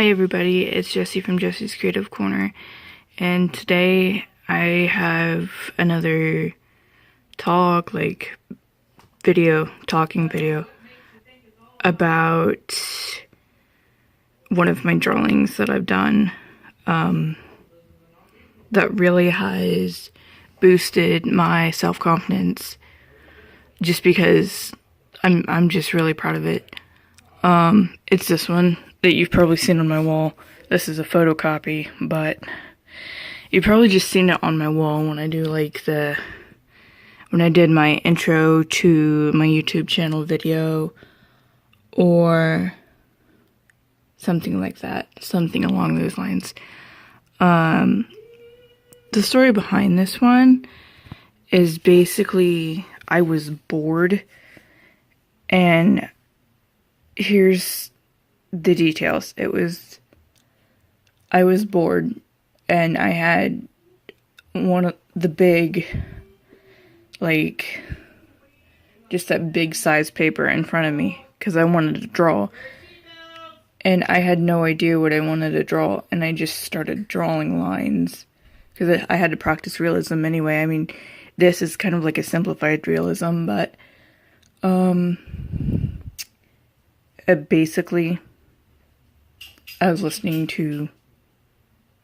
Hi everybody, it's Jessie from Jessie's Creative Corner, and today I have another talking video about one of my drawings that I've done that really has boosted my self-confidence just because I'm just really proud of it. It's this one that you've probably seen on my wall. This is a photocopy, but you've probably just seen it on my wall when I do when I did my intro to my YouTube channel video or something like that, something along those lines. The story behind this one is basically I was bored, and here's the details. I was bored, and I had one of the big, just that big size paper in front of me, because I wanted to draw, and I had no idea what I wanted to draw, and I just started drawing lines, because I had to practice realism anyway. I mean, this is kind of like a simplified realism, but, basically, I was listening to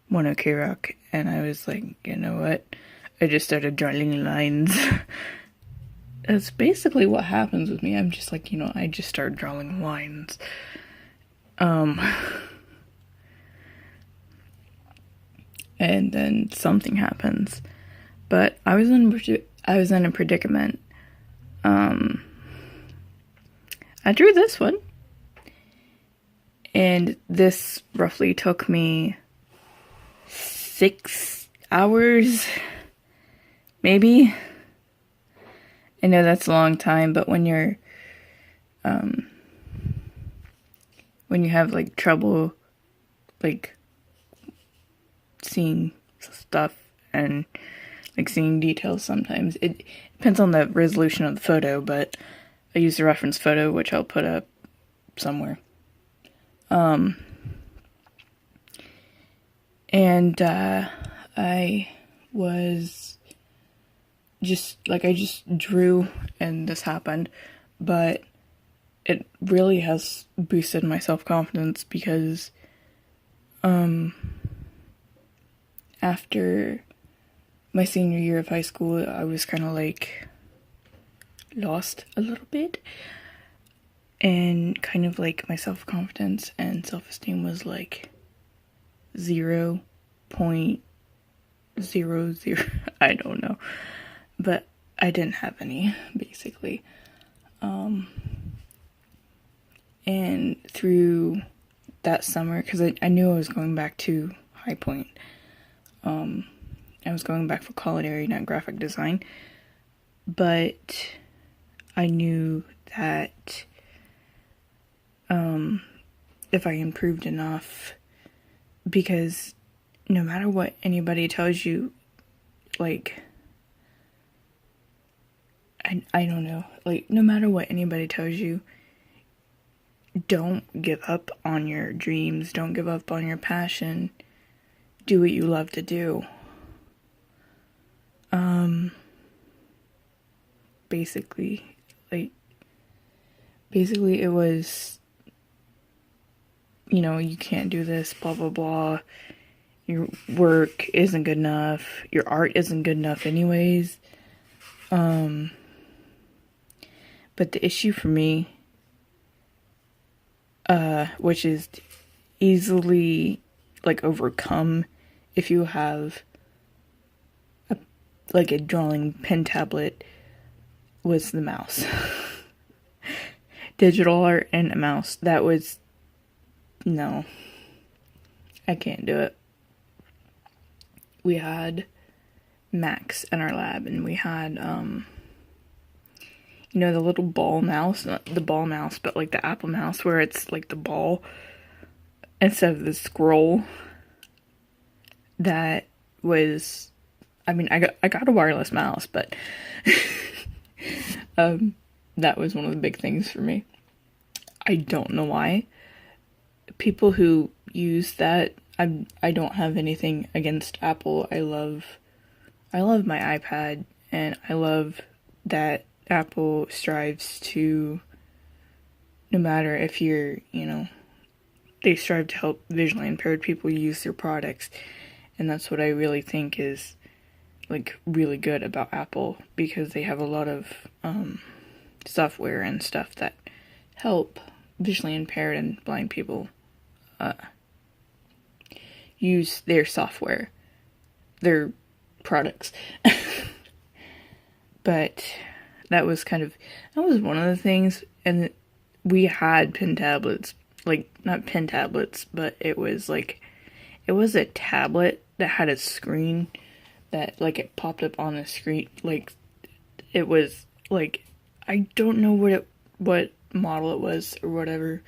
One OK Rock, and I was like, you know what? I just started drawing lines. That's basically what happens with me. I'm just like, I just started drawing lines. And then something happens. But I was in a predicament. I drew this one. And this roughly took me 6 hours, maybe. I know that's a long time, but when you're, when you have, trouble, seeing stuff and, seeing details sometimes, it depends on the resolution of the photo, but I used a reference photo, which I'll put up somewhere. I was just, I just drew and this happened, but it really has boosted my self-confidence because, after my senior year of high school, I was kind of, lost a little bit. And kind of my self-confidence and self-esteem was 0.00, I don't know, but I didn't have any, basically. And through that summer, because I knew I was going back to High Point, I was going back for culinary, not graphic design, but I knew that if I improved enough, because no matter what anybody tells you, I don't know, no matter what anybody tells you, don't give up on your dreams, don't give up on your passion, do what you love to do. Basically it was, you can't do this, blah, blah, blah. Your work isn't good enough. Your art isn't good enough anyways. But the issue for me, which is easily, overcome if you have a drawing pen tablet, was the mouse. Digital art and a mouse. That was, no, I can't do it. We had Max in our lab, and we had, the little ball mouse, not the ball mouse, but the Apple mouse, where it's the ball instead of the scroll. That was, I got a wireless mouse, but that was one of the big things for me. I don't know why. people who use that, I don't have anything against Apple. I love my iPad, and I love that Apple strives to, no matter if you're, they strive to help visually impaired people use their products. And that's what I really think is, like, really good about Apple, because they have a lot of software and stuff that help visually impaired and blind people use their software, their products. But that was one of the things. And we had pen tablets, like, not pen tablets, but it was a tablet that had a screen that, like, it popped up on the screen. Like, it was, like, I don't know what model it was or whatever,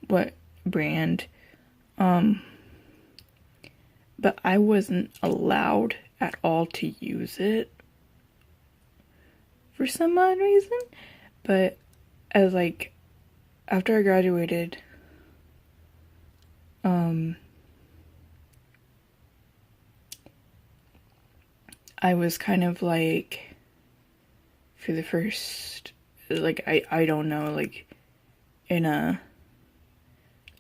what brand. But I wasn't allowed at all to use it for some odd reason. But as, like, after I graduated, I was kind of like, for the first, like, I don't know, like,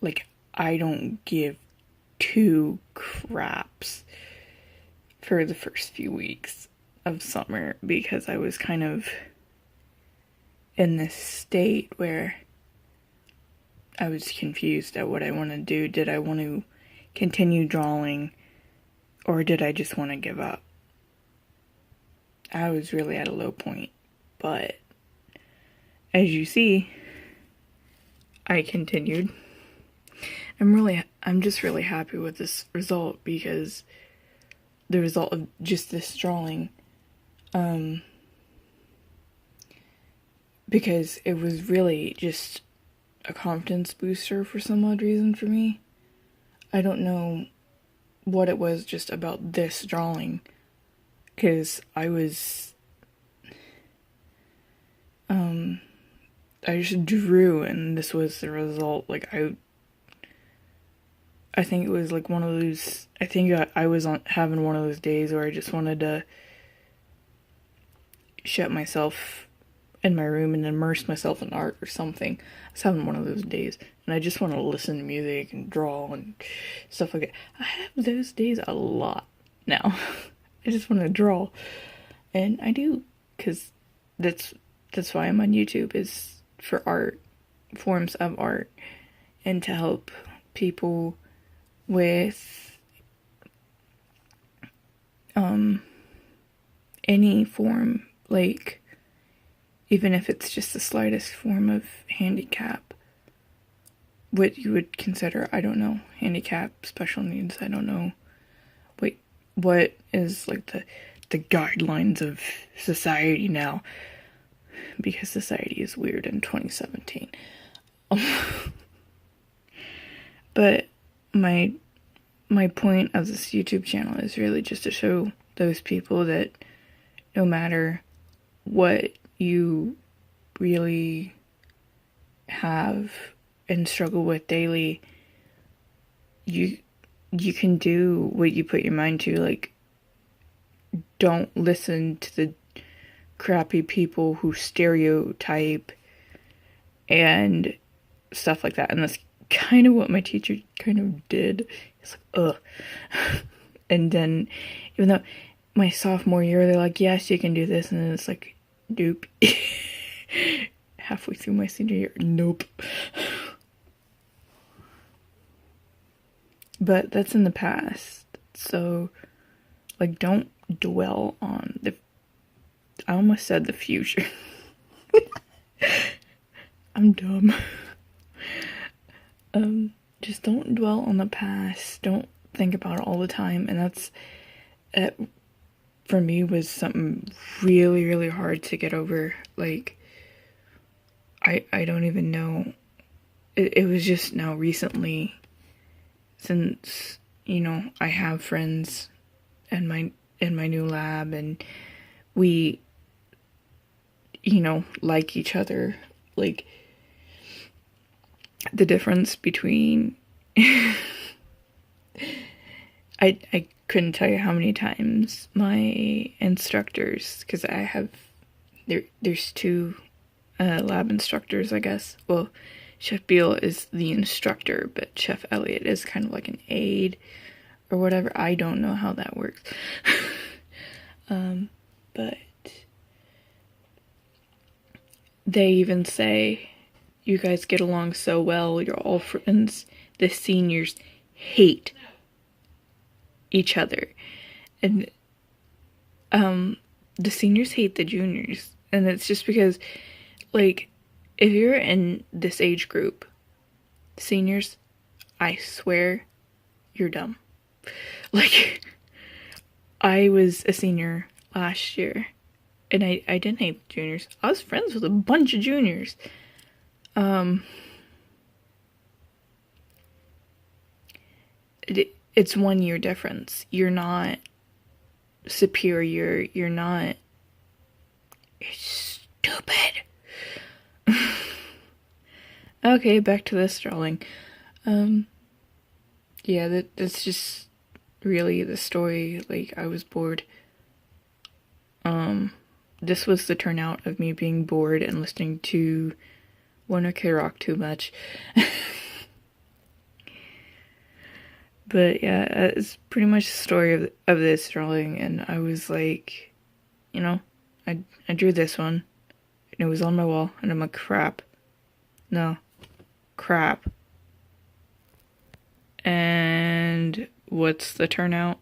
like, I don't give two craps for the first few weeks of summer, because I was kind of in this state where I was confused at what I want to do. Did I want to continue drawing, or did I just want to give up? I was really at a low point, but as you see, I continued. I'm just really happy with this result, because the result of just this drawing, because it was really just a confidence booster for some odd reason for me. I don't know what it was just about this drawing, because I just drew, and this was the result. Like, I think it was like one of those, I think I was having one of those days where I just wanted to shut myself in my room and immerse myself in art or something. I was having one of those days, and I just want to listen to music and draw and stuff like that. I have those days a lot now. I just want to draw, and I do, because that's why I'm on YouTube, is for art, forms of art, and to help people with any form, like, even if it's just the slightest form of handicap, what you would consider, I don't know, handicap, special needs, I don't know, what is, like, the guidelines of society now, because society is weird in 2017. But my point of this YouTube channel is really just to show those people that no matter what you really have and struggle with daily, you can do what you put your mind to. Like, don't listen to the crappy people who stereotype and stuff like that. And that's kind of what my teacher kind of did. It's like, ugh. And then, even though my sophomore year, they're like, yes, you can do this. And then it's like, nope. Halfway through my senior year, nope. But that's in the past. So, like, don't dwell on I almost said the future. I'm dumb. Just don't dwell on the past. Don't think about it all the time. And that, for me, was something really, really hard to get over. Like, I don't even know. It was just now recently, since, I have friends in my new lab, and we, like each other. Like, the difference between I couldn't tell you how many times my instructors, because I have there's two lab instructors, I guess. Well, Chef Beal is the instructor, but Chef Elliott is kind of like an aide or whatever. I don't know how that works. But they even say, you guys get along so well, you're all friends. The seniors hate each other. And the seniors hate the juniors. And it's just because, like, if you're in this age group, seniors, I swear, you're dumb. Like, I was a senior last year, and I didn't hate the juniors. I was friends with a bunch of juniors. It's 1 year difference. You're not superior. You're not... It's stupid. Okay, back to this drawing. Yeah, that's just really the story. Like, I was bored. This was the turnout of me being bored and listening to One Ok Rock too much. But yeah, it's pretty much the story of this drawing, and I was like, you know, I drew this one, and it was on my wall, and I'm like, crap. No. Crap. And what's the turnout?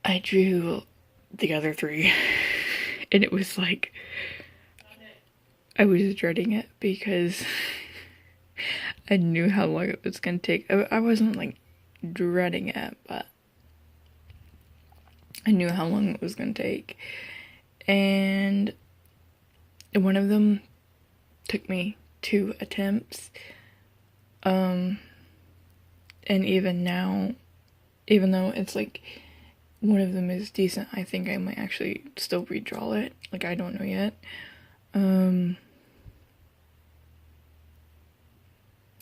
I drew the other three, and it was like, I was dreading it because I knew how long it was gonna take. I wasn't like dreading it, but I knew how long it was gonna take. And one of them took me 2 attempts. And even now, even though it's like one of them is decent, I think I might actually still redraw it. Like, I don't know yet.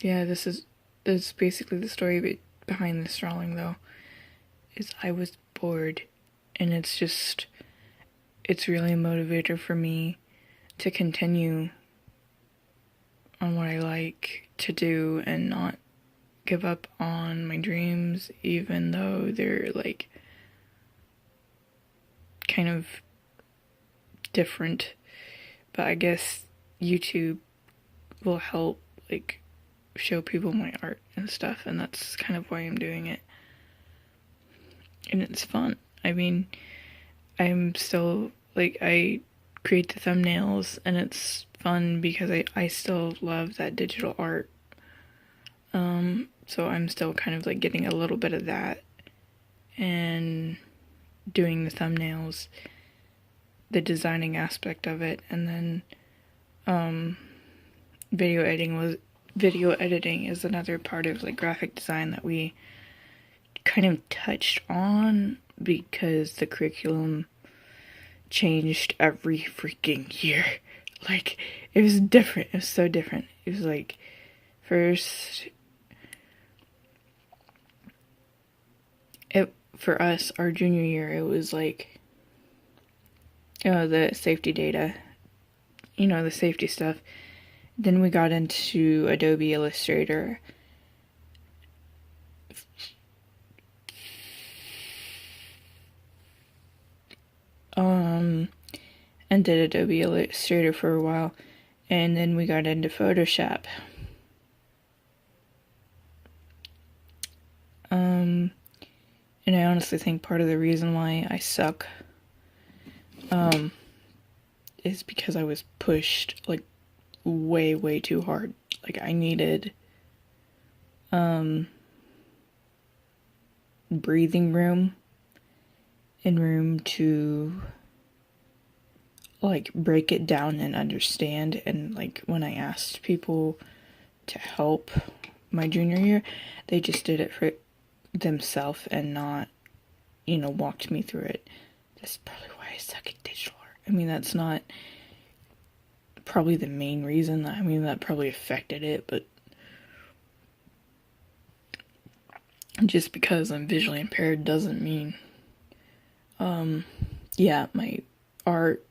Yeah, this is basically the story behind this drawing, though. Is I was bored, and it's really a motivator for me to continue on what I like to do and not give up on my dreams, even though they're like kind of different. But I guess YouTube will help like show people my art and stuff, and that's kind of why I'm doing it. And it's fun. I mean, I'm still like, I create the thumbnails, and it's fun because I still love that digital art. So I'm still kind of like getting a little bit of that and doing the thumbnails, the designing aspect of it, and then video editing is another part of like graphic design that we kind of touched on because the curriculum changed every freaking year. Like, it was different. It was so different. It was like, first, for us, our junior year, it was like, the safety data, the safety stuff. Then we got into Adobe Illustrator. And did Adobe Illustrator for a while. And then we got into Photoshop. And I honestly think part of the reason why I suck is because I was pushed like way too hard. Like, I needed breathing room and room to like break it down and understand. And like, when I asked people to help my junior year, they just did it for themselves and not, walked me through it. That's probably why I suck at digital art. I mean, that's not probably the main reason. That probably affected it, but just because I'm visually impaired doesn't mean, yeah, my art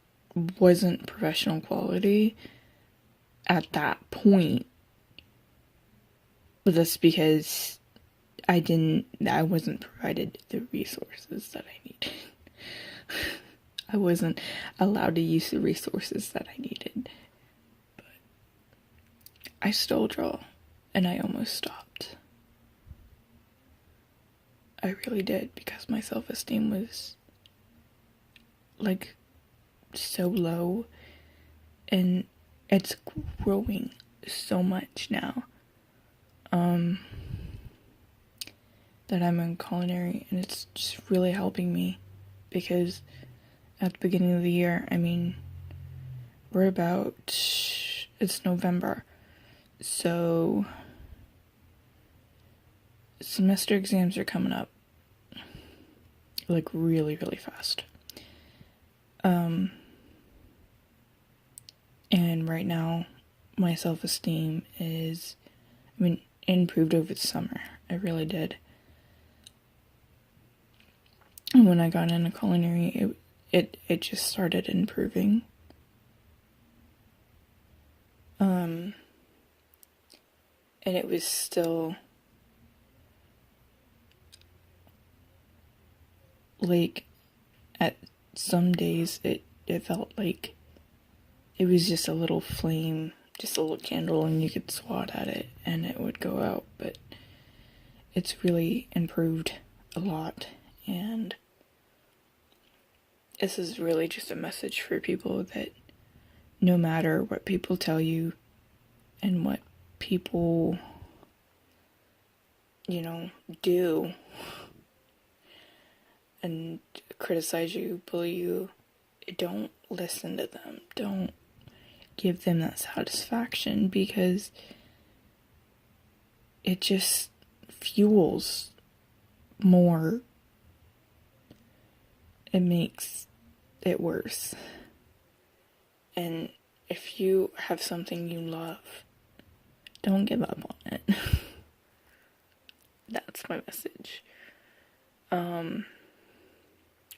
wasn't professional quality at that point, but that's because I wasn't provided the resources that I needed. I wasn't allowed to use the resources that I needed. But I still draw, and I almost stopped. I really did, because my self-esteem was, like, so low, and it's growing so much now. That I'm in culinary, and it's just really helping me, because at the beginning of the year, I mean, it's November, so semester exams are coming up, like, really, really fast. And right now, my self-esteem is, improved over the summer. I really did. And when I got into culinary, it just started improving. And it was still, like, at some days it felt like it was just a little flame, just a little candle, and you could swat at it and it would go out. But it's really improved a lot, and this is really just a message for people that no matter what people tell you and what people, do and criticize you, bully you, don't listen to them. Don't give them that satisfaction, because it just fuels more. It makes it worse. And if you have something you love, don't give up on it. That's my message.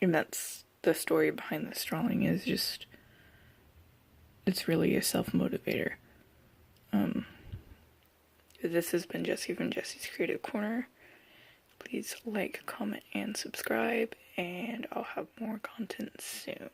And that's the story behind this drawing, is just, it's really a self-motivator. This has been Jessie from Jessie's Creative Corner. Please like, comment, and subscribe, and I'll have more content soon.